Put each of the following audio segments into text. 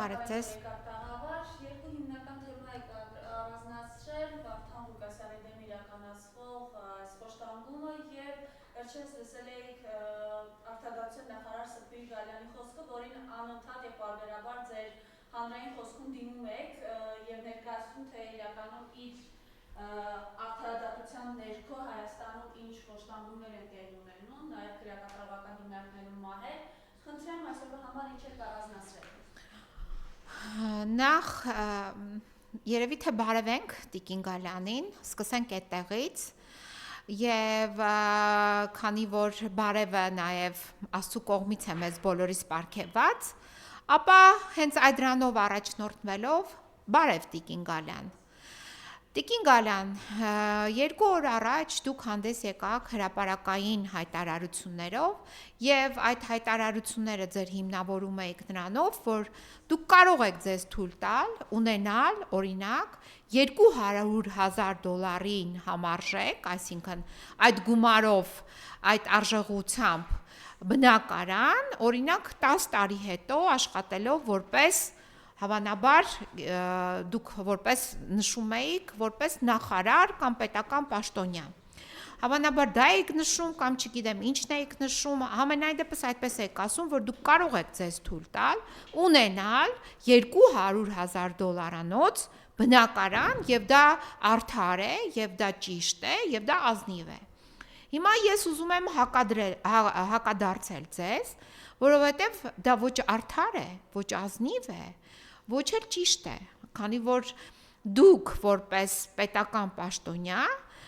Բարև ձեզ։ Երկու հիմնական թեմա եք առանձնացրել Վարդան Ղուկասյանի դեմ իրականացվող այս խոշտանգումը եւ վերջերս լսել էիք Արտադատության նախարար Սրբիր Գալյանի խոսքը, որին անընդհատ եւ պարբերաբար ձեր հանրային խոսքում դիմում եք եւ ներկայացնում թե իրականում իր արտադատության ներքո Հայաստանում ինչ խոշտանգումներ են տեղի ունենում, նաեւ քրեակատարողական հիմնարկներում մահեր։ Խնդրեմ այսօրվա համար ինչ եք առանձնացրել։ Նախ երևի թե բարևենք Տիկին Գալյանին, սկսենք այդտեղից եւ քանի որ բարևը նաեւ Աստծո կողմից է մեզ բոլորիս պարգևված, ապա հենց այդ դրանով առաջնորդվելով բարև Տիկին Գալյան։ Տիկին Գալյան, 2 օր առաջ դուք հանդես եկաք հրապարակային հայտարարություններով եւ այդ հայտարարությունները ձեր հիմնավորում եք նրանով, որ դուք կարող եք ձեզ թույլ տալ ունենալ օրինակ $200,000 համարժեք, այսինքն այդ գումարով, այդ արժողությամբ բնակարան, օրինակ 10 տարի հետո աշխատելով որպես Հավանաբար դուք որպես նշում էիք որպես նախարար կամ պետական պաշտոնյա։ Հավանաբար դա եք նշում կամ չգիտեմ ինչն եք նշում, համենայն դեպս այդպես եք ասում, որ դուք կարող եք ձեզ թույլ տալ ունենալ $200,000 բնակարան եւ դա արդար է եւ դա ճիշտ է եւ դա ազնիվ է։ Հիմա ես ուզում եմ հակադարձել ձեզ, որովհետեւ դա ոչ արդար է, ոչ ազնիվ է, ոչ էլ ճիշտ է, քանի որ դուք որպես պետական պաշտոնյա,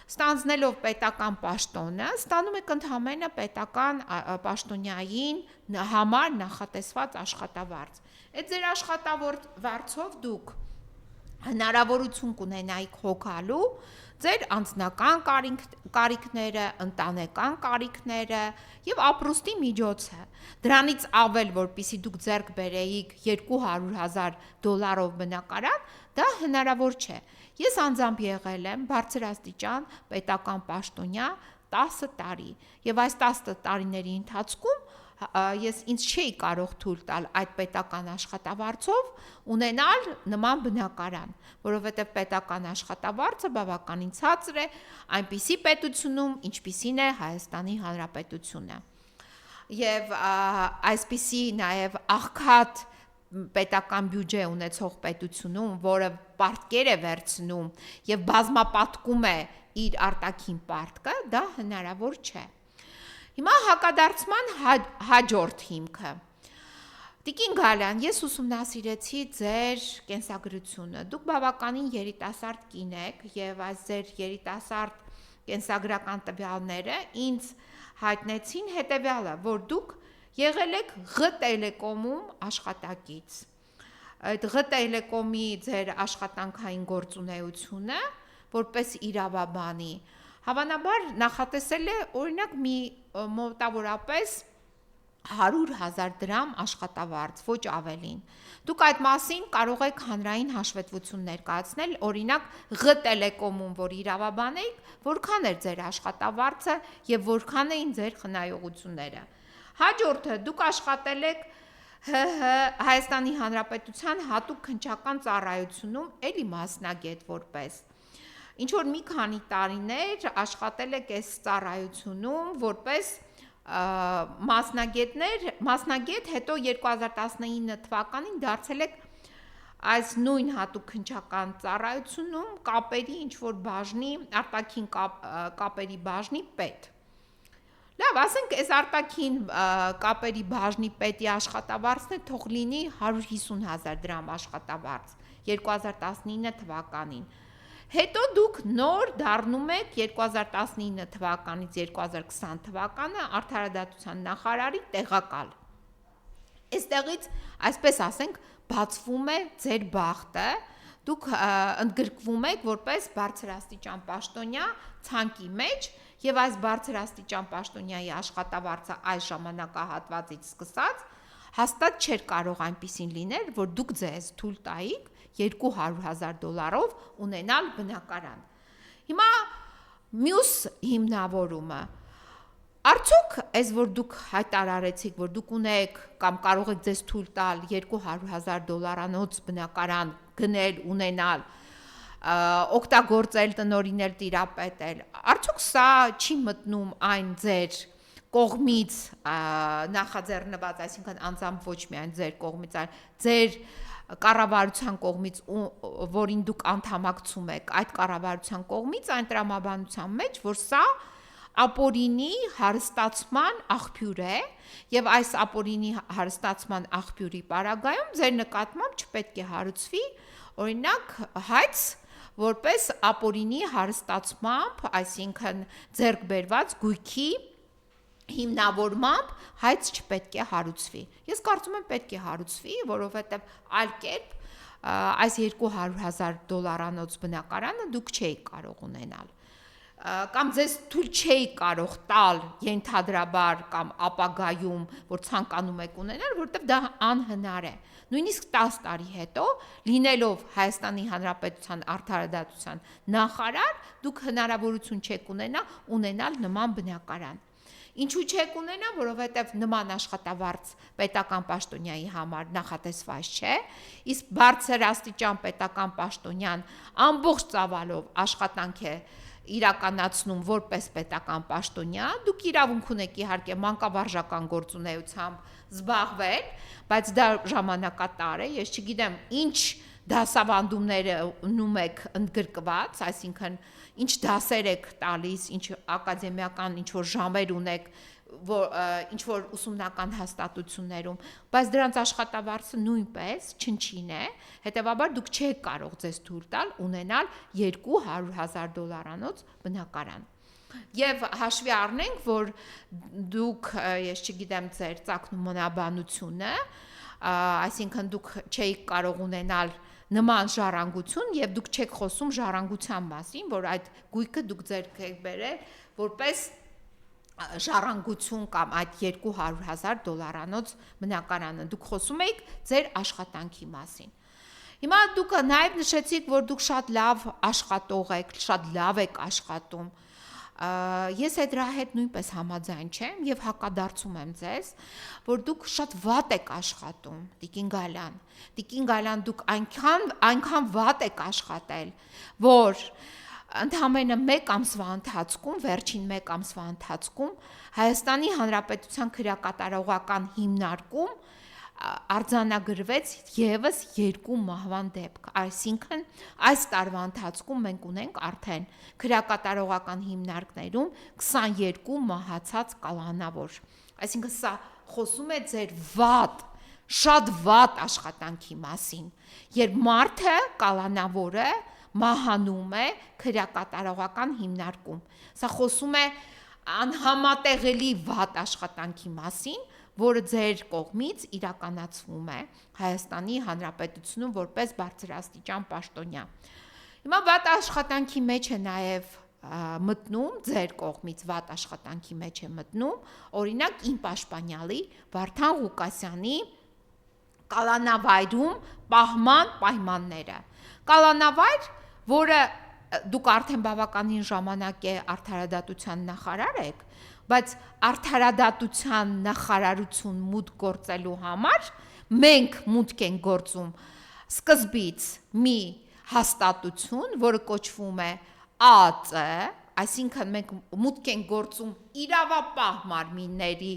ստանձնելով պետական պաշտոնը, ստանում եք ընդհանրապես պետական պաշտոնյային համար նախատեսված աշխատավարձ։ Այդ ձեր աշխատավարձով դուք հնարավորություն կունենայիք հոգալու ձեր անձնական կարիքները, ընտանեկան կարիքները եւ ապրուստի միջոցը։ Դրանից ավել, որpիսի դուք ձեռք բերեիք $200,000 բնակարան, դա հնարավոր չէ։ Ես անձամբ եղել եմ բարձրաստիճան պետական պաշտոնյա 10 տարի եւ այս 10 տարիների ընթացքում ես ինձ չէի կարող թույլ տալ այդ պետական աշխատավարձով ունենալ նման բնակարան, որովհետև պետական աշխատավարձը բավականին ցածր է այնպիսի պետությունում, ինչպիսին է Հայաստանի Հանրապետությունը։ Եվ այսպիսի նաև աղքատ պետական բյուջե ունեցող պետությունում, որը պարտքեր է վերցնում եւ բազմապատկում է իր արտաքին պարտքը, դա հնարավոր չէ։ Հիմա հակադարձման հաջորդ հիմքը։ Տիկին Գալյան, ես ուսումնասիրեցի ձեր կենսագրությունը։ Դուք բավականին երիտասարդ կին եք եւ այս ձեր երիտասարդ կենսագրական տվյալները ինձ հայտնեցին հետեւյալը, որ դուք եղել եք Ղ տելեկոմում աշխատակից։ Այդ Ղ տելեկոմի ձեր աշխատանքային գործունեությունը որպես իրավաբանի Հավանաբար նախատեսել է օրինակ մի մոտավորապես $100,000 աշխատավարձ, ոչ ավելին։ Դուք այդ մասին կարող եք հանրային հաշվետվություն ներկայացնել, օրինակ Ղ տելեկոմում, որ իրավաբան եք, որքան էր ձեր աշխատավարձը եւ որքան էին ձեր խնայողությունները։ Հաջորդը դուք աշխատել եք Հայաստանի Հանրապետության հատուկ քննչական ծառայությունում, էլի մասնագետ որպես ինչ որ մի քանի տարիներ աշխատել եք այս ծառայությունում որպես մասնագետ, հետո 2019 թվականին դարձել եք այս նույն հատուկ քննչական ծառայությունում կապերի ինչ որ բաժնի, արտաքին կապերի բաժնի պետ։ Լավ, ասենք այս արտաքին կապերի բաժնի պետի աշխատավարձն է թող լինի $150,000 աշխատավարձ 2019 թվականին։ Հետո դուք նոր դառնում եք 2019 թվականից 2020 թվականը արդարադատության նախարարի տեղակալ։ Այստեղից, այսպես ասենք, բացվում է ձեր բախտը, դուք ընդգրկվում եք որպես բարձրաստիճան պաշտոնյա ցանկի մեջ եւ այս բարձրաստիճան պաշտոնյայի աշխատավարձը այս ժամանակահատվածից սկսած հաստատ չէր կարող այնպիսին լինել, որ դուք ձեզ թույլ տայիք $200,000 ունենալ բնակարան։ Հիմա մյուս հիմնավորումը Արդյոք այս որ դուք հայտարարեցիք, որ դուք ունեք կամ կարող եք ձեզ թույլ տալ $200,000 բնակարան գնել, ունենալ, օգտագործել, տնօրինել, տիրապետել, արդյոք սա չի մտնում այն ձեր կողմից նախաձեռնված, այսինքն անձամբ ոչ միայն ձեր կողմից, այլ ձեր կառավարության կողմից, որին դուք անդամակցում եք, այդ կառավարության կողմից այն տրամաբանության մեջ, որ սա ապօրինի հարստացման աղբյուր է եւ այս ապօրինի հարստացման աղբյուրի պարագայում ձեր նկատմամբ չպետք է հարուցվի օրինակ հայց որպես ապօրինի հարստացմամբ, այսինքն ձեռք բերված գույքի հիմնավորմամբ հայց չպետք է հարուցվի։ Ես կարծում եմ պետք է հարուցվի, որովհետեւ այլ կերպ այս $200,000 բնակարանը դուք չէիք կարող ունենալ։ Կամ ձեզ թույլ չէի կարող տալ ենթադրաբար կամ ապագայում, որ ցանկանում եք ունենալ, որովհետև դա անհնար է։ Նույնիսկ 10 տարի հետո, լինելով Հայաստանի Հանրապետության արդարադատության նախարար, դուք հնարավորություն չեք ունենալ նման բնակարան։ Ինչու չեք ունենա, որովհետև նման աշխատավարձ պետական պաշտոնյայի համար նախատեսված չէ, իսկ բարձր աստիճան պետական պաշտոնյան ամբողջ ծավալով աշխատանք է իրականացնում որպես պետական պաշտոնյա, դուք իրավունք ունեք իհարկե մանկավարժական գործունեությամբ զբաղվել, բայց դա ժամանակատար է, ես չգիտեմ ինչ դասավանդումներում եք ընդգրկված, այսինքն ինչ դասեր եք տալիս, ինչ ակադեմիական ինչ-որ ժամեր ունեք, ինչ որ ուսումնական հաստատություններում, բայց դրանց աշխատավարձը նույնպես չնչին է, հետևաբար դուք չեք կարող ձեզ թույլ տալ ունենալ $200,000 բնակարան։ Եվ հաշվի առնենք, որ դուք, ես չգիտեմ ձեր ծագնումաբանությունը, այսինքն դուք չէիք կարող ունենալ նման ժառանգություն եւ դուք չեք խոսում ժառանգության մասին, որ այդ գույքը դուք ձեռք եք բերել որպես ժառանգություն կամ այդ $200,000 բնակարանը դուք խոսում եք ձեր աշխատանքի մասին։ Հիմա դուք նաև նշեցիք, որ դուք շատ լավ աշխատող եք, շատ լավ եք աշխատում։ Ես դրա հետ նույնպես համաձայն չեմ եւ հակադարձում եմ ձեզ, որ դուք շատ վատ եք աշխատում, Տիկին Գալյան։ Տիկին Գալյան, դուք այնքան վատ եք աշխատել, որ ընդամենը 1 ամսվա ընթացքում, վերջին 1 ամսվա ընթացքում Հայաստանի Հանրապետության քրեակատարողական հիմնարկում արձանագրվեց եւս 2 մահվան դեպք, այսինքն այս տարվա ընթացքում մենք ունենք արդեն քրեակատարողական հիմնարկներում 22 մահացած կալանավոր, այսինքն սա խոսում է ձեր շատ վատ աշխատանքի մասին, երբ մարդը կալանավորը մահանում է քրեակատարողական հիմնարկում, սա խոսում է անհամատեղելի վատ աշխատանքի մասին, որը ձեր կողմից իրականացվում է Հայաստանի Հանրապետությունում որպես բարձրաստիճան պաշտոնյա։ Հիմա վատ աշխատանքի մեջ է նաև մտնում, ձեր կողմից վատ աշխատանքի մեջ է մտնում, օրինակ իմ պաշտպանյալի Վարդան Ղուկասյանի կալանավայրում պահման պայմանները։ Կալանավայր, որը դուք արդեն բավականին ժամանակ է արդարադատության նախարար եք, բայց արդարադատության նախարարություն մուտք գործելու համար մենք մուտք ենք գործում սկզբից մի հաստատություն, որը կոչվում է ԱԾ, այսինքն մենք մուտք ենք գործում իրավապահ մարմինների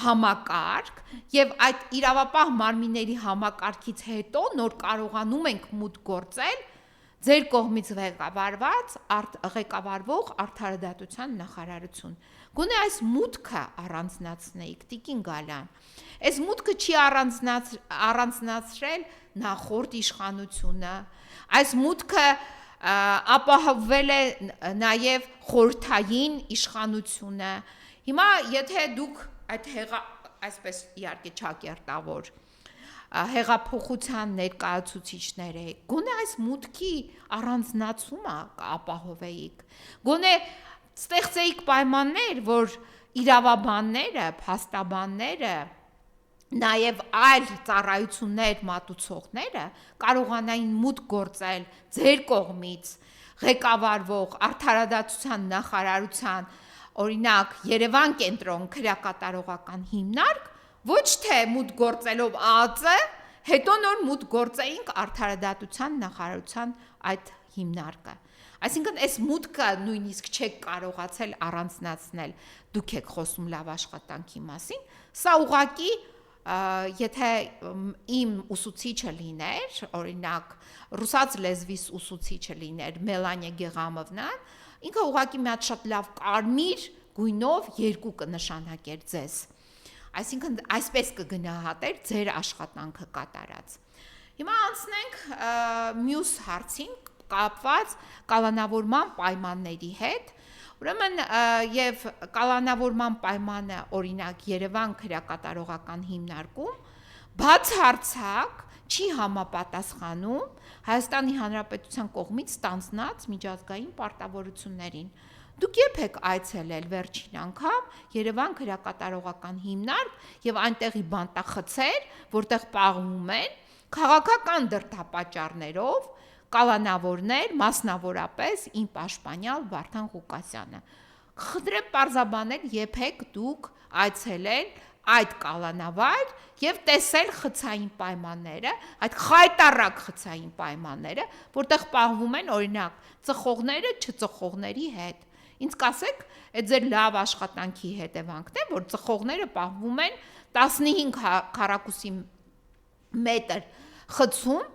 համակարգ եւ այդ իրավապահ մարմինների համակարգից հետո նոր կարողանում ենք մուտք գործել ձեր կողմից ղեկավարվող արդարադատության նախարարություն։ Գոնե այս մուտքը առանձնացնեիք, Տիկին Գալյան։ Այս մուտքը չի առանձնացրել նախորդ իշխանությունը, այս մուտքը ապահովվել է նաև խորհրդային իշխանությունը։ Հիմա եթե դուք այդ այսպես իհարկե ճակերտավոր հեղափոխության ներկայացուցիչներ եք, գոնե այս մուտքի առանձնացումը ապահովեիք, գոնե ստեղծեիք պայմաններ, որ իրավաբանները, փաստաբանները, նաև այլ ծառայություններ մատուցողները կարողանային մուտք գործել ձեր կողմից ղեկավարվող արդարադատության նախարարության օրինակ Երևան կենտրոն քրեակատարողական հիմնարկ, ոչ թե մուտք գործելով ԱԱԾ, հետո նոր մուտք գործեինք արդարադատության նախարարության այդ հիմնարկը։ Այսինքն այս մուտքը նույնիսկ չեք կարողացել առանձնացնել, դուք եք խոսում լավ աշխատանքի մասին, սա ուղղակի եթե իմ ուսուցիչը լիներ, օրինակ ռուսաց լեզվի ուսուցիչը լիներ Մելանիա Գեղամովնա, ինքը ուղղակի մի հատ շատ լավ կարմիր գույնով 2 կնշանակեր ձեզ։ Այսինքն այսպես կգնահատեր ձեր աշխատանքը կատարած։ Հիմա անցնենք մյուս հարցին կապված կալանավորման պայմանների հետ։ Ուրեմն եւ կալանավորման պայմանը օրինակ Երևան քրեակատարողական հիմնարկում բացարձակ չի համապատասխանում Հայաստանի Հանրապետության կողմից ստանձնած միջազգային պարտավորություններին։ Դուք երբ եք այցելել վերջին անգամ Երևան քրեակատարողական հիմնարկ եւ այնտեղի բանտախցեր, որտեղ պահվում են քաղաքական դրդապատճառներով կալանավորներ, մասնավորապես իմ պաշտպանյալ Վարդան Ղուկասյանը։ Խնդրեմ պարզաբանել, երբեք դուք այցելել այդ կալանավայր եւ տեսել խցային պայմանները, այդ խայտառակ խցային պայմանները, որտեղ պահվում են օրինակ ծխողները չծխողների հետ։ Ինձ կասեք, այդ ձեր լավ աշխատանքի հետևանքն է, որ ծխողները պահվում են 15 քառակուսի մետր խցում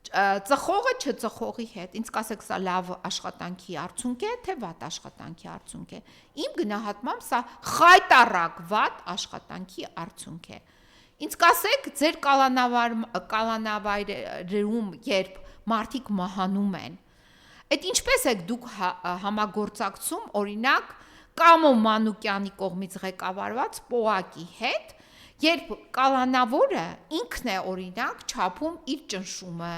ծխողը չծխողի հետ։ Ինձ կասեք, սա լավ աշխատանքի արդյունք է, թե վատ աշխատանքի արդյունք է։ Իմ գնահատմամբ սա խայտառակ վատ աշխատանքի արդյունք է։ Ինձ կասեք, ձեր կալանավայրերում երբ մարդիկ մահանում են, այդ ինչպես եք դուք համագործակցում օրինակ Կամո Մանուկյանի կողմից ղեկավարված ՊՕԱԿ-ի հետ, երբ կալանավորը ինքն է օրինակ չափում իր ճնշումը,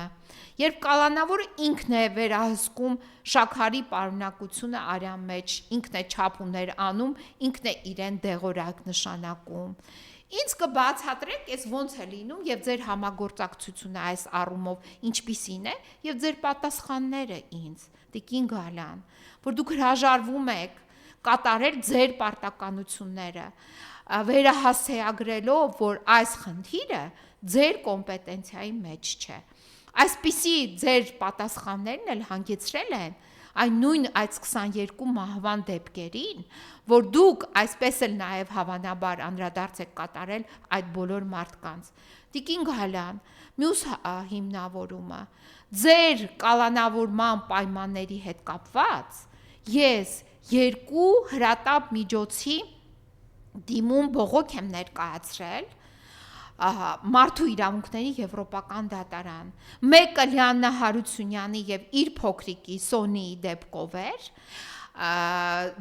երբ կալանավորը ինքն է վերահսկում շաքարի պարունակությունը արյան մեջ, ինքն է չափումներ անում, ինքն է իրեն դեղորայք նշանակում։ Ինձ կբացատրեք, այս ոնց է լինում եւ ձեր համագործակցությունը այս առումով ինչպիսին է եւ ձեր պատասխանները ինձ, Տիկին Գալյան, որ դուք հրաժարվում եք կատարել ձեր պարտականությունները, վերահասցեագրելով, որ այս խնդիրը ձեր կոմպետենցիայի մեջ չէ։ Այսպիսի ձեր պատասխաններն էլ հանգեցրել են այն նույն այս 22 մահվան դեպքերին, որ դուք այսպես էլ նաև հավանաբար անդրադարձ եք կատարել այդ բոլոր մարդկանց։ Տիկին Գալյան, մյուս հիմնավորումը, ձեր կալանավորման պայմանների հետ կապված ես 2 հրատապ միջոցի դիմում բողոք եմ ներկայացրել Մարդու իրավունքների եվրոպական դատարան, մեկը Լիաննա Հարությունյանի եւ իր փոքրիկի Սոնիի դեպքով էր,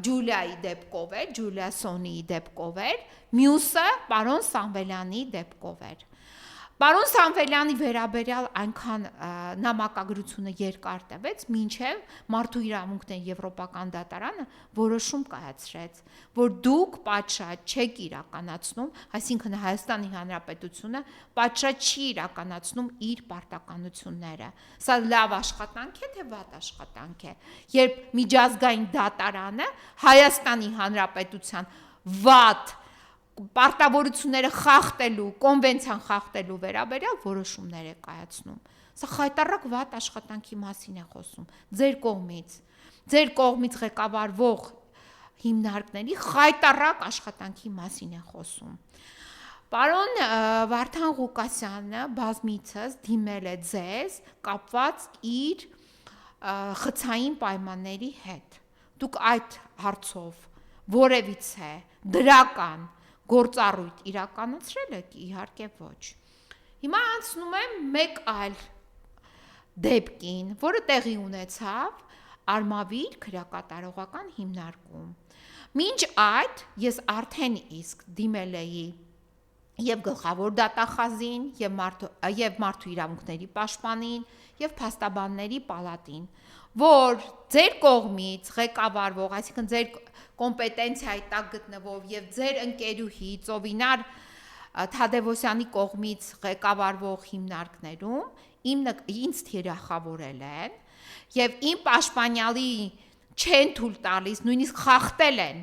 Ջուլիայի դեպքով էր, Ջուլիա Սոնիի դեպքով էր, մյուսը պարոն Սամվելյանի դեպքով էր։ Պարոն Սամվելյանի վերաբերյալ այնքան նամակագրությունը երկար տևեց, մինչև Մարդու իրավունքների եվրոպական դատարանը որոշում կայացրեց, որ դուք պատշաճ չեք իրականացնում, այսինքն Հայաստանի Հանրապետությունը պատշաճ չի իրականացնում իր պարտականությունները։ Սա լավ աշխատանք է, թե վատ աշխատանք է, երբ միջազգային դատարանը Հայաստանի Հանրապետության վատ պարտավորությունները խախտելու, կոնվենցիան խախտելու վերաբերյալ որոշումներ է կայացնում։ Սա խայտառակ վատ աշխատանքի մասին է խոսում։ Ձեր կողմից ղեկավարվող հիմնարկների խայտառակ աշխատանքի մասին է խոսում։ Պարոն Վարդան Ղուկասյանը բազմիցս դիմել է ձեզ կապված իր խցային պայմանների հետ։ Դուք այդ հարցով որևիցե դրական գործառույթ իրականացրել եք, իհարկե ոչ։ Հիմա անցնում եմ մեկ այլ դեպքին, որը տեղի ունեցավ Արմավիր քրեակատարողական հիմնարկում։ Մինչ այդ ես արդեն իսկ դիմել էի եւ գլխավոր դատախազին, եւ Մարդու իրավունքների պաշտպանին, եւ Փաստաբանների պալատին, որ ձեր կողմից ղեկավարվող, այսինքն ձեր կոմպետենցիայի տակ գտնվող եւ ձեր ընկերուհի Ծովինար Թադևոսյանի կողմից ղեկավարվող հիմնարկներում ինձ թիրախավորել են եւ իմ պաշտպանյալի չեն թույլ տալիս, նույնիսկ խախտել են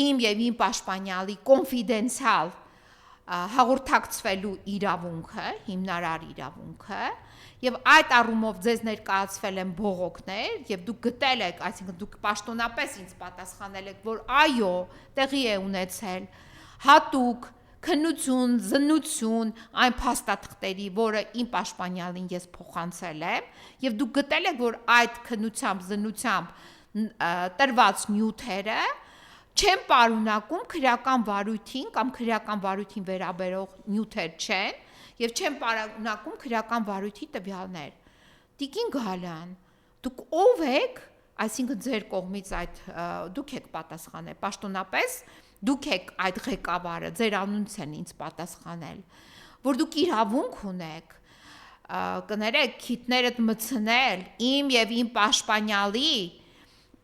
իմ եւ իմ պաշտպանյալի կոնֆիդենցիալ հաղորդակցվելու իրավունքը, հիմնարար իրավունքը, եւ այդ առումով ձեզ ներկայացվել են բողոքներ եւ դուք գտել եք, այսինքն դուք պաշտոնապես ինձ պատասխանել եք, որ այո, տեղի է ունեցել հատուկ քննություն, զննություն այն փաստաթղթերի, որը իմ պաշտպանյալին ես փոխանցել եմ, եւ դուք գտել եք, որ այդ քննությամբ, զննությամբ տրված նյութերը չեն պարունակում քրեական վարույթին կամ քրեական վարույթին վերաբերող նյութեր չեն եւ չեն պարունակում քրեական վարույթի տվյալներ։ Տիկին Գալյան, դուք ով եք, այսինքն ձեր կողմից այդ դուք եք պատասխանել, պաշտոնապես դուք եք այդ ղեկավարը, ձեր անունից են ինձ պատասխանել, որ դուք իրավունք ունեք կներեք քիթներդ մտցնել իմ եւ իմ պաշտպանյալի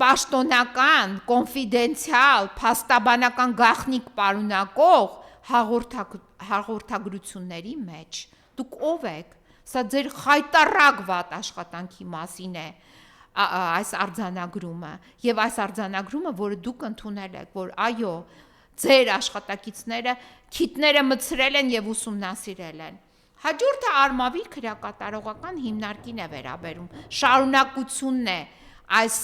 պաշտոնական, կոնֆիդենցիալ, փաստաբանական գաղտնիք պարունակող հաղորդագրությունների մեջ։ Դուք ով եք։ Սա ձեր խայտառակ վատ աշխատանքի մասին է այս արձանագրումը եւ այս արձանագրումը, որը դուք ընդունել եք, որ այո, ձեր աշխատակիցները քիթները մտցրել են եւ ուսումնասիրել են։ Հաջորդը Արմավիր քրեակատարողական հիմնարկին է վերաբերում։ Շարունակությունն է այս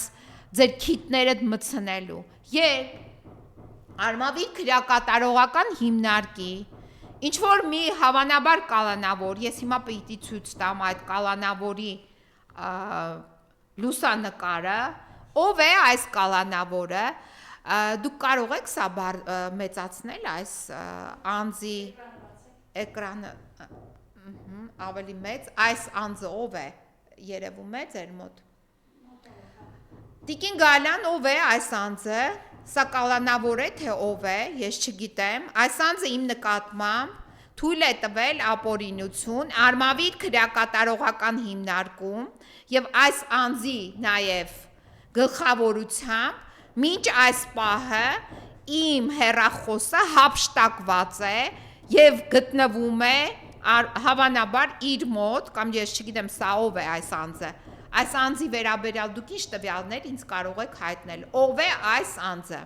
ձեր քիթներդ մտցնելու եւ Արմավիր քրեակատարողական հիմնարկի ինչ որ մի հավանաբար կալանավոր, ես հիմա պիտի ցույց տամ այդ կալանավորի լուսանկարը, ով է այս կալանավորը, դուք կարող եք սա մեծացնել այս անձի էկրանը ավելի մեծ, այս անձը ով է, երևում է ձեր մոտ։ Տիկին Գալյան, ով է այս անձը, սա կալանավոր է, թե ով է, ես չգիտեմ, այս անձը իմ նկատմամբ թույլ է տվել ապօրինություն Արմավիր քրեակատարողական հիմնարկում եւ այս անձի նաեւ գլխավորությամբ մինչ այս պահը իմ հեռախոսը հափշտակված է եւ գտնվում է հավանաբար իր մոտ, կամ ես չգիտեմ սա ով է այս անձը, այս անձի վերաբերյալ դուք ինչ տվյալներ ինձ կարող եք հայտնել, ով է այս անձը,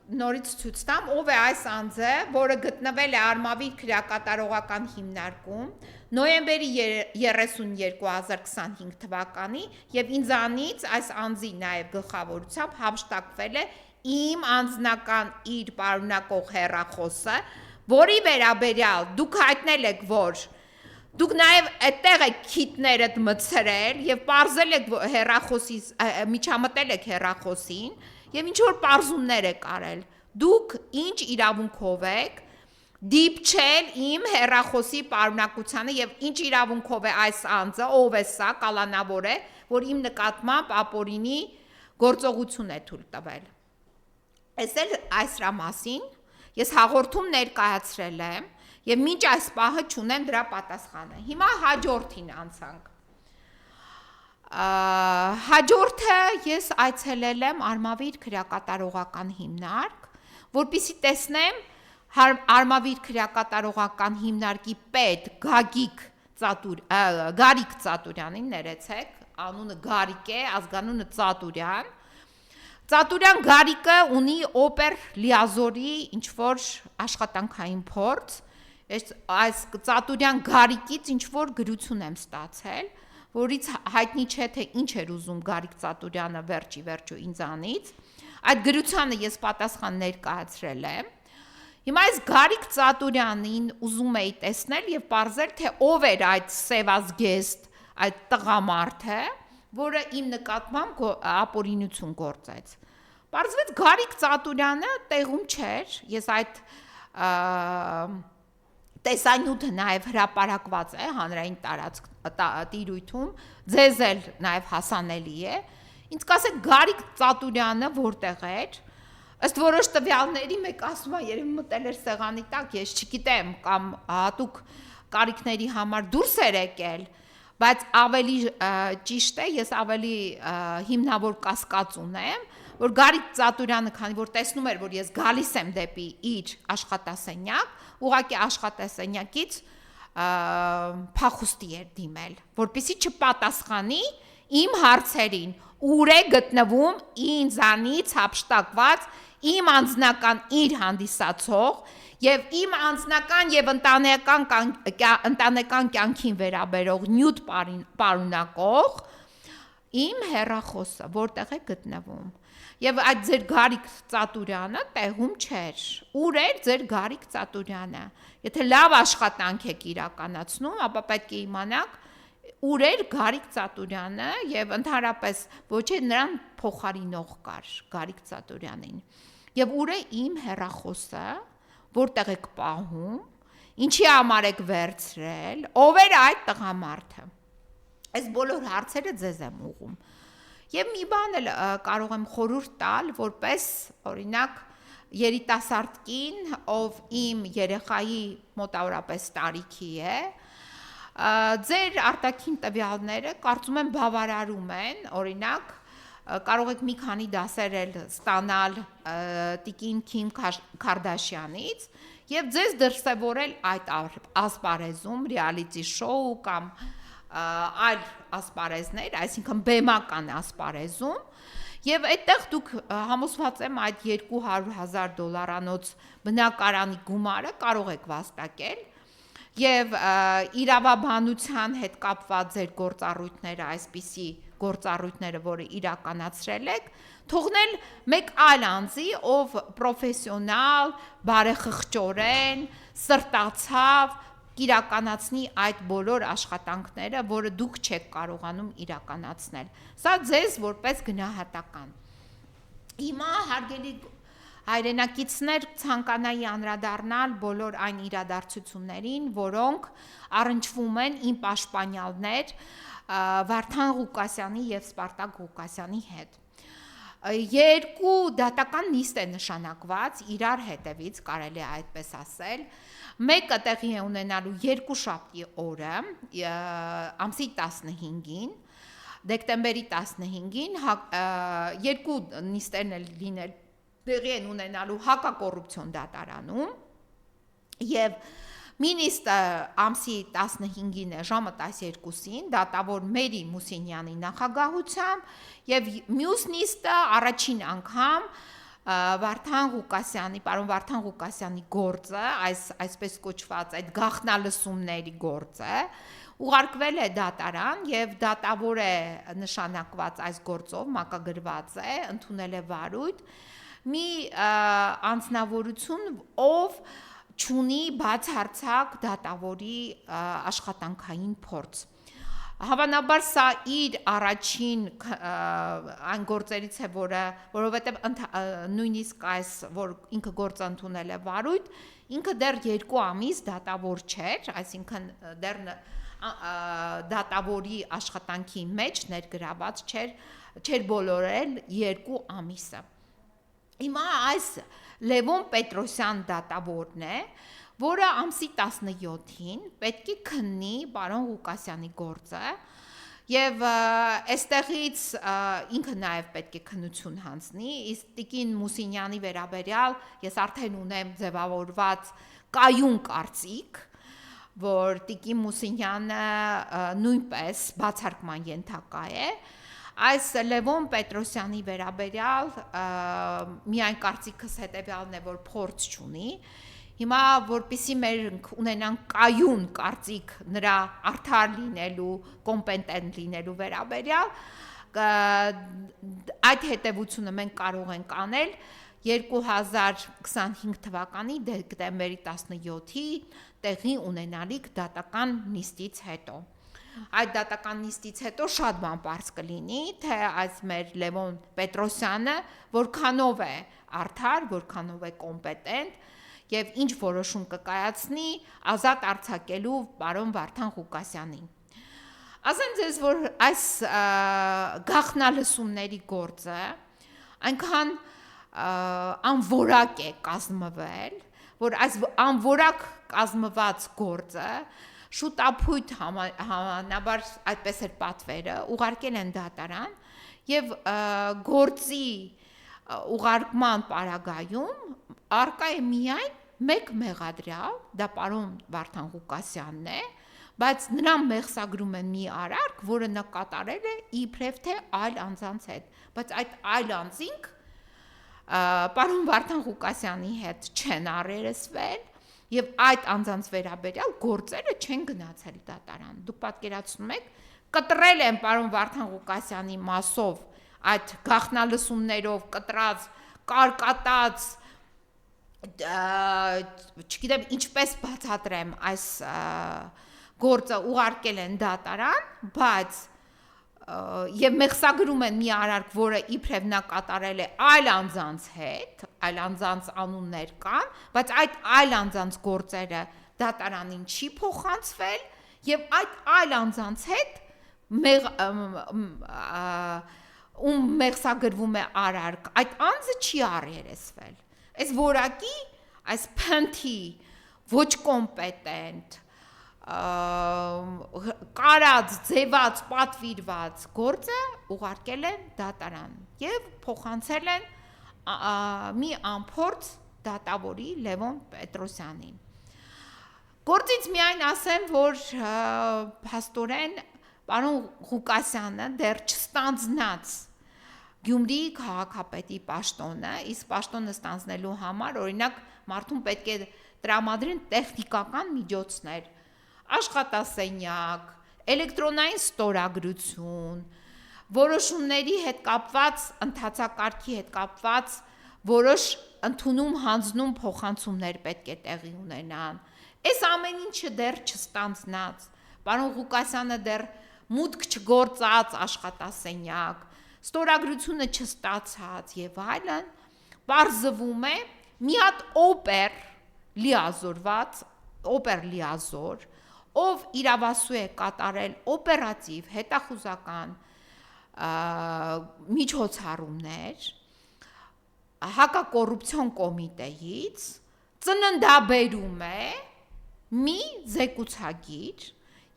նորից ցույց տամ, ով է այս անձը, որը գտնվել է Արմավիր քրեակատարողական հիմնարկում նոյեմբերի 32, 2025 թվականի եւ ինձանից այս անձի նաեւ գլխավորությամբ հափշտակվել է իմ անձնական իր պարունակող հեռախոսը, որի վերաբերյալ դուք հայտնել եք, որ դուք նաև այդտեղ եք քիթներդ մտցրել եւ պարզել եք հեռախոսի միջամտել եք հեռախոսին եւ ինչ որ պարզումներ եք արել։ Դուք ինչ իրավունքով եք դիպչել իմ հեռախոսի պարունակությանը եւ ինչ իրավունքով է այս անձը, ով է սա, կալանավոր է, որ իմ նկատմամբ ապօրինի գործողություն է թույլ տվել։ Այս մասին ես հաղորդում ներկայացրել եմ եւ մինչ այս պահը չունեմ դրա պատասխանը։ Հիմա հաջորդին անցանք։ Հաջորդը ես այցելել եմ Արմավիր քրեակատարողական հիմնարկ, որպեսզի տեսնեմ Արմավիր քրեակատարողական հիմնարկի պետ Գարիկ Ծատուրյանին, ներեցեք, անունը Գարիկ է, ազգանունը Ծատուրյան։ Ծատուրյան Գարիկը ունի օպեր լիազորի ինչ որ աշխատանքային փորձ։ Այս Ծատուրյան Գարիկից ինչ որ գրություն եմ ստացել, որից հայտնի չէ թե ինչ էր ուզում Գարիկ Ծատուրյանը վերջի ինձանից։ Այդ գրությանը ես պատասխան ներկայացրել եմ։ Հիմա այս Գարիկ Ծատուրյանին ուզում էի տեսնել եւ պարզել, թե ով էր այդ սևազգեստ, այդ տղամարդը, որը իմ նկատմամբ ապօրինություն գործեց։ Պարզվեց Գարիկ Ծատուրյանը տեղում չէր, ես այդ տեսանյութը նաև հրապարակված է հանրային տարածք տիրույթում, ձեզ էլ նաև հասանելի է։ Ինձ կասեք Գարիկ Ծատուրյանը որտեղ էր, ըստ որոշ տվյալների մեկ ասում է երևի մտել էր սեղանի տակ, ես չգիտեմ, կամ հատուկ կարիքների համար դուրս էր եկել, բայց ավելի ճիշտ է, ես ավելի հիմնավոր կասկած ունեմ, որ Գարիկ Ծատուրյանը, քանի որ տեսնում էր, որ ես գալիս եմ դեպի իր աշխատասենյակ, ուղղակի աշխատասենյակից փախուստի էր դիմել, որպեսզի չպատասխանի իմ հարցերին, ուր է գտնվում ինձանից հափշտակված իմ անձնական իր հանդիսացող եւ իմ անձնական եւ ընտանեկան կյանքին վերաբերող նյութ պարունակող իմ հեռախոսը որտեղ է գտնվում եւ այդ ձեր Գարիկ Ծատուրյանը տեղում չէր ուր էր ձեր Գարիկ Ծատուրյանը եթե լավ աշխատանք եք իրականացնում ապա պետք է իմանաք ուր էր Գարիկ Ծատուրյանը եւ ընդհանրապես ոչ է նրան փոխարինող կար Գարիկ Ծատուրյանին եւ ուր է իմ հեռախոսը որտեղ եք պահում ինչի համար եք վերցրել ով էր այդ տղամարդը այս բոլոր հարցերը ձեզ եմ ուղում եւ մի բան էլ կարող եմ խորհուրդ տալ որպես օրինակ երիտասարդ կին ով իմ երեխայի մոտավորապես տարիքի է ձեր արտաքին տվյալները կարծում եմ բավարարում են օրինակ կարող եք մի քանի դասեր էլ ստանալ տիկին Քիմ Քարդաշյանից եւ ձեզ դրսեւորել այդ ասպարեզում ռեալիթի շոու կամ այլ ասպարեզներ, այսինքն բեմական ասպարեզում եւ այդտեղ դուք համոզված եմ այդ $200,000 բնակարանի գումարը կարող եք վաստակել եւ իրավաբանության հետ կապված ձեր գործառույթները այսպիսի գործառույթները, որը իրականացրել եք, թողնել մեկ այլ անձի, ով պրոֆեսիոնալ, բարեխղճորեն, սրտացավ իրականացնի այդ բոլոր աշխատանքները, որը դուք չեք կարողանում իրականացնել։ Սա ձեզ որպես գնահատական։ Հիմա հարգելի հայրենակիցներ ցանկանայի անդրադառնալ բոլոր այն իրադարձություններին, որոնք առնչվում են իմ պաշտպանյալներ Վարդան Ղուկասյանի եւ Սպարտակ Ղուկասյանի հետ։ Երկու դատական նիստ է նշանակված իրար հետևից, կարելի է այդպես ասել։ Մեկը տեղի է ունենալու երկուշաբթի օրը, ամսի 15-ին, դեկտեմբերի 15-ին, երկու նիստերն էլ լինել տեղի են ունենալու հակակոռուպցիոն դատարանում եւ մի նիստը ամսի 15-ին է ժամը 12-ին դատավոր Մերի Մուսինյանի նախագահությամբ եւ մյուս նիստը առաջին անգամ պարոն Վարդան Ղուկասյանի գործը, այսպես կոչված այդ գաղտնալսումների գործը ուղարկվել է դատարան եւ դատավոր է նշանակված այս գործով, մակագրված է, ընդունել է վարույթ մի անձնավորություն, ով չունի բացարձակ դատավորի աշխատանքային փորձ։ Հավանաբար սա իր առաջին այն գործերից է, որովհետև նույնիսկ այս, որ ինքը գործը ընդունել է վարույթ, ինքը դեռ 2 ամիս դատավոր չէր, այսինքն դեռ դատավորի աշխատանքի մեջ ներգրաված չէր բոլորել 2 ամիսը։ Հիմա այս Լևոն Պետրոսյան դատավորն է, որը ամսի 17-ին պետք է քննի պարոն Ղուկասյանի գործը եւ այստեղից ինքը նաեւ պետք է քննություն հանձնի, իսկ տիկին Մուսինյանի վերաբերյալ ես արդեն ունեմ ձևավորված կայուն կարծիք, որ տիկին Մուսինյանը նույնպես բացարկման ենթակա է, այս Լևոն Պետրոսյանի վերաբերյալ միայն կարծիքս հետևյալն է, որ փորձ չունի, հիմա որպեսզի մենք ունենանք կայուն կարծիք նրա արդար լինելու, կոմպետենտ լինելու վերաբերյալ, այդ հետևությունը մենք կարող ենք անել 2025 թվականի դեկտեմբերի 17-ի տեղի ունենալիք դատական նիստից հետո։ Այդ դատական նիստից հետո շատ բան պարզ կլինի, թե այս մեր Լևոն Պետրոսյանը որքանով է արդար, որքանով է կոմպետենտ եւ ինչ որոշում կկայացնի ազատ արձակելու պարոն Վարդան Ղուկասյանին։ Ասեմ ձեզ, որ այս գաղտնալսումների գործը այնքան անորակ է կազմվել, որ այս անորակ կազմված գործը շուտապույտ համանաբար այդպես էր պատվերը, ուղարկել են դատարան եւ գործի ուղարկման պարագայում արկա է միայն մեկ մեղադրյալ, դա պարոն Վարդան Ղուկասյանն է, բայց նրան մեղսագրում են մի արարք, որը նա կատարել է իբրև թե այլ անձանց հետ, բայց այդ այլ անձինք պարոն Վարդան Ղուկասյանի հետ չեն առերեսվել եւ այդ անձանց վերաբերյալ գործերը չեն գնացել դատարան։ Դուք պատկերացնում եք, կտրել են պարոն Վարդան Ղուկասյանի մասով այդ գաղտնալսումներով կտրած, կարկատած, չգիտեմ ինչպես բացատրեմ այս գործը ուղարկել են դատարան, բայց եւ մեղսագրում են մի արարք, որը իբրև նա կատարել է այլ անձանց հետ, այլ անձանց անուններ կան, բայց այդ այլ անձանց գործերը դատարանին չի փոխանցվել եւ այդ այլ անձանց հետ ում մեղսագրվում է արարք, այդ անձը չի առերեսվել։ Այս որակի, այս փնթի ոչ կոմպետենտ կարած, ձևած, պատվիրված գործը ուղարկել են դատարան եւ փոխանցել են մի անփորձ դատավորի Լևոն Պետրոսյանին։ Գործից միայն ասեմ, որ փաստորեն պարոն Ղուկասյանը դեռ չստանձնած Գյումրիի քաղաքապետի պաշտոնը, իսկ պաշտոնը ստանձնելու համար օրինակ մարդուն պետք է տրամադրեն տեխնիկական միջոցներ, աշխատասենյակ, էլեկտրոնային ստորագրություն, որոշումների հետ կապված, ընթացակարգի հետ կապված որոշ ընդունում, հանձնում փոխանցումներ պետք է տեղի ունենան։ Այս ամեն ինչը դեռ չստանձնած, պարոն Ղուկասյանը դեռ մուտք չգործած աշխատասենյակ, ստորագրությունը չստացած եւ այլն, բարձվում է մի հատ օպեր լիազոր, ով իրավասու է կատարել օպերատիվ հետախուզական միջոցառումներ հակակոռուպցիոն կոմիտեից, ծննդաբերում է մի զեկուցագիր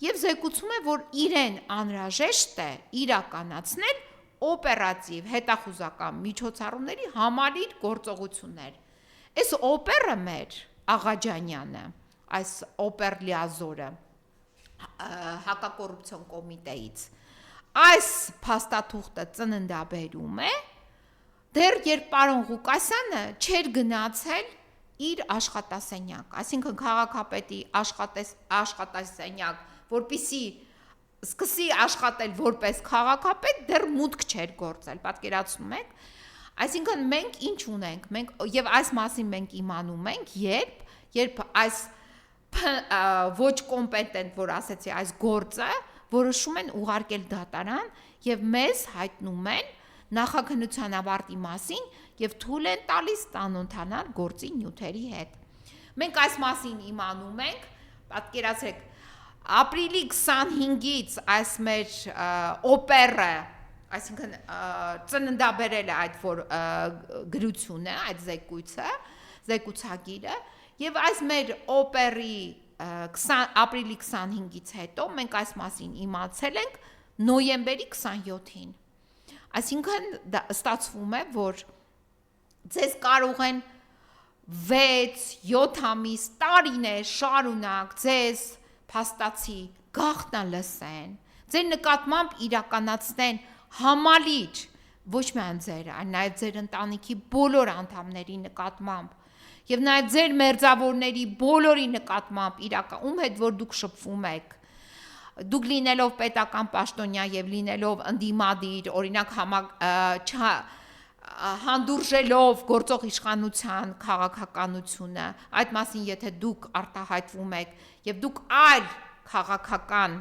եւ զեկուցում է, որ իրեն անհրաժեշտ է իրականացնել օպերատիվ հետախուզական միջոցառումների համալիր գործողություններ։ Այս օպերը մեր Աղաջանյանը, այս օպեր լիազորը հակակոռուպցիոն կոմիտեից այս փաստաթուղթը ծննդաբերում է, դեռ երբ պարոն Ղուկասյանը չէր գնացել իր աշխատասենյակ, այսինքն քաղաքապետի աշխատասենյակ, որպեսզի սկսի աշխատել որպես քաղաքապետ, դեռ մուտք չէր գործել, պատկերացնում եք, այսինքն մենք ինչ ունենք, եւ այս մասին մենք իմանում ենք, երբ այս ոչ կոմպետենտ, որ ասեցի, այս գործը որոշում են ուղարկել դատարան եւ մեզ հայտնում են նախաքննության ավարտի մասին եւ թույլ են տալիս ծանոթանալ գործի նյութերի հետ։ Մենք այս մասին իմանում ենք, պատկերացրեք, ապրիլի 25-ից այս մեր օպերը, այսինքն ծննդաբերել է այդ գրությունը, այդ զեկուցագիրը, եւ այս մեր օպերի ապրիլի 25-ից հետո մենք այս մասին իմացել ենք նոյեմբերի 27-ին։ Այսինքն ստացվում է, որ ձեզ կարող են 6-7 ամիս, տարիներ շարունակ ձեզ փաստացի գաղտնալսեն, ձեր նկատմամբ իրականացնեն համալիր, ոչ միայն ձեր, այլ նաև ձեր ընտանիքի բոլոր անդամների նկատմամբ եւ նաեւ ձեր մերձավորների բոլորի նկատմամբ ում հետ որ դուք շփվում եք, դուք լինելով պետական պաշտոնյա եւ լինելով ընդդիմադիր, օրինակ հանդուրժելով գործող իշխանության քաղաքականությունը, այդ մասին եթե դուք արտահայտվում եք եւ դուք այլ քաղաքական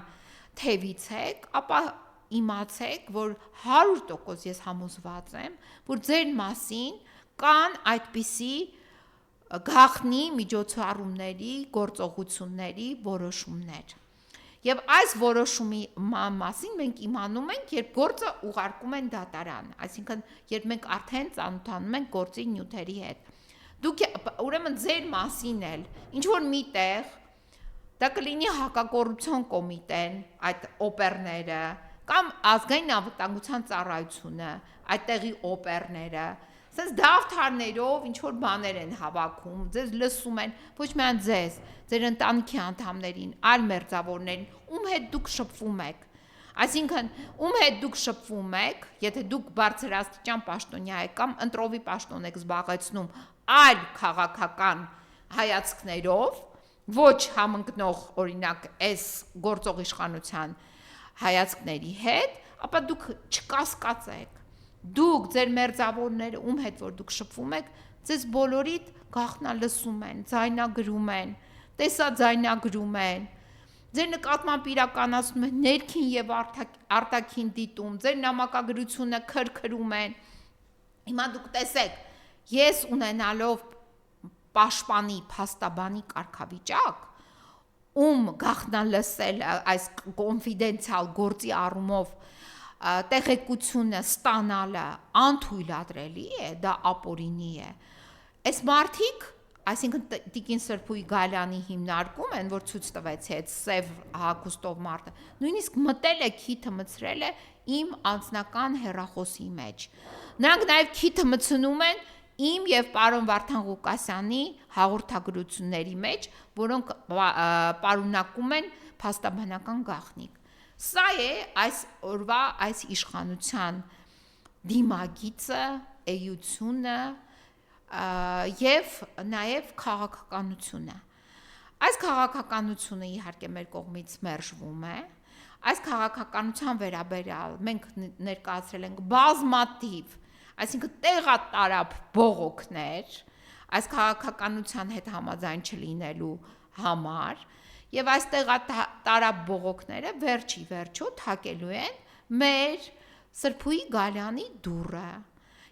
թևից եք, ապա իմացեք, որ 100% ես համոզված եմ, որ ձեր մասին կան այդպիսի գաղտնի միջոցառումների, գործողությունների որոշումներ։ Եվ այս որոշումի մասին մենք իմանում ենք, երբ գործը ուղարկում են դատարան, այսինքն երբ մենք արդեն ծանոթանում ենք գործի նյութերի հետ։ Դուք ուրեմն ձեր մասին էլ ինչ որ միտեղ դա կլինի հակակոռուպցիոն կոմիտեն, այդ օպերները, կամ ազգային անվտանգության ծառայությունը, այդտեղի օպերները, Սենց դավթարներով ինչ որ բաներ են հավաքում, ձեզ լսում են, ոչ միայն ձեզ, ձեր ընտանիքի անդամներին, այլ մերձավորներին, ում հետ դուք շփվում եք։ Այսինքն, ում հետ դուք շփվում եք, եթե դուք բարձրաստիճան պաշտոնյա եք կամ ընտրովի պաշտոն եք զբաղեցնում այլ քաղաքական հայացքներով, ոչ համընկնող օրինակ այս գործող իշխանության հայացքների հետ, ապա դուք չկասկածեք։ Դուք ձեր մերձավորները, ում հետ որ դուք շփվում եք, ձեզ բոլորիդ գաղտնալսում են, ձայնագրում են, տեսաձայնագրում են, ձեր նկատմամբ իրականացնում են ներքին եւ արտաքին դիտում, ձեր նամակագրությունը քրքրում են։ Հիմա դուք տեսեք, ես ունենալով պաշտպանի, փաստաբանի կարգավիճակ, ում գաղտնալսել այս կոնֆիդենցիալ գործի առումով տեղեկությունը ստանալը անթույլատրելի է, դա ապօրինի է։ Այս մարդիկ, այսինքն Տիկին Սրփուի Գալյանի հիմնարկում են, որ ցույց տվեցի այդ սև հագուստով մարդը, նույնիսկ մտել է քիթը մցրել է իմ անձնական հեռախոսի մեջ։ Նրանք նաև քիթը մցնում են իմ եւ պարոն Վարդան Ղուկասյանի հաղորդագրությունների մեջ, որոնք պարունակում են փաստաբանական գաղտնիք։ Սա է այս օրվա այս իշխանության դիմագիծը, էությունը եւ նաեւ քաղաքականությունը։ Այս քաղաքականությունը իհարկե մեր կողմից մերժվում է։ Այս քաղաքականության վերաբերյալ մենք ներկայացրել ենք բազմաթիվ, այսինքն տեղատարապ բողոքներ այս քաղաքականության հետ համաձայն չլինելու համար, եւ այս տեղատարապ բողոքները վերջի վերջո թակելու են մեր Սրփուի Գալյանի դուռը։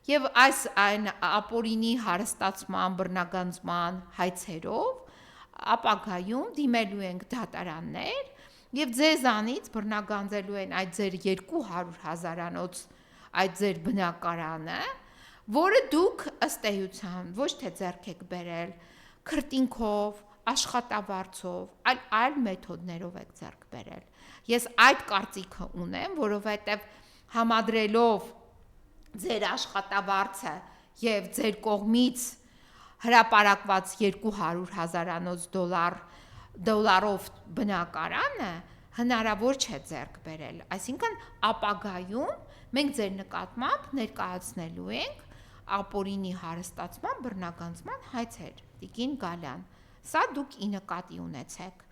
Եվ այս այն ապօրինի հարստացման, բռնագանձման հայցերով ապագայում դիմելու ենք դատարաններ եւ ձեզանից բռնագանձելու են այդ ձեր 200,000-անոց այդ ձեր բնակարանը, որը դուք ըստ էության ոչ թե ձեռք եք բերել քրտինքով, աշխատավարձով, այլ մեթոդներով եք ձեռք բերել։ Ես այդ կարծիքը ունեմ, որովհետև համադրելով ձեր աշխատավարձը եւ ձեր կողմից հրապարակված 200,000-անոց դոլարով բնակարանը հնարավոր չէ ձեռք բերել։ Այսինքն ապագայում մենք ձեր նկատմամբ ներկայացնելու ենք ապօրինի հարստացման, բռնագանձման հայցեր, Տիկին Գալյան։ Սա դուք ի նկատի ունեցեք։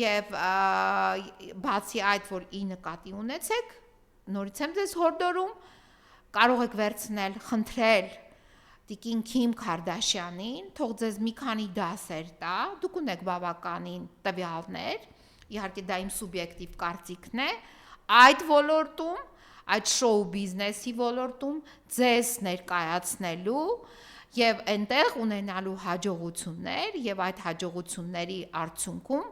Եվ բացի այդ, որ ի նկատի ունեցեք, նորից եմ ձեզ հորդորում, կարող եք վերցնել, խնդրել Տիկին Քիմ Քարդաշյանին, թող ձեզ մի քանի դասեր տա, դուք ունեք բավականին տվյալներ, իհարկե դա իմ սուբյեկտիվ կարծիքն է, այդ ոլորտում, այդ շոու բիզնեսի ոլորտում ձեզ ներկայացնելու եւ այնտեղ ունենալու հաջողություններ եւ այդ հաջողությունների արդյունքում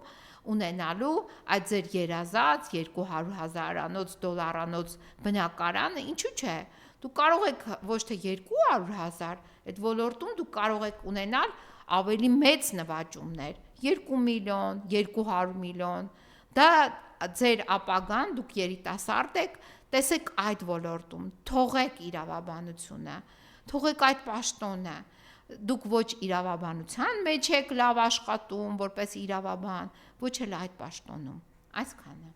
ունենալու այդ ձեր երազած 200,000-անոց դոլարանոց բնակարանը, ինչու՞ չէ։ Դուք կարող եք ոչ թե 200,000, այդ ոլորտում դուք կարող եք ունենալ ավելի մեծ նվաճումներ, 2 միլիոն, 200 միլիոն։ Դա ձեր ապագան, դուք երիտասարդ եք, տեսեք այդ ոլորտում, թողեք իրավաբանությունը, թողեք այդ պաշտոնը։ Դուք ոչ իրավաբանության մեջ եք լավ աշխատում որպես իրավաբան, ոչ էլ այդ պաշտոնում։ Այսքանը։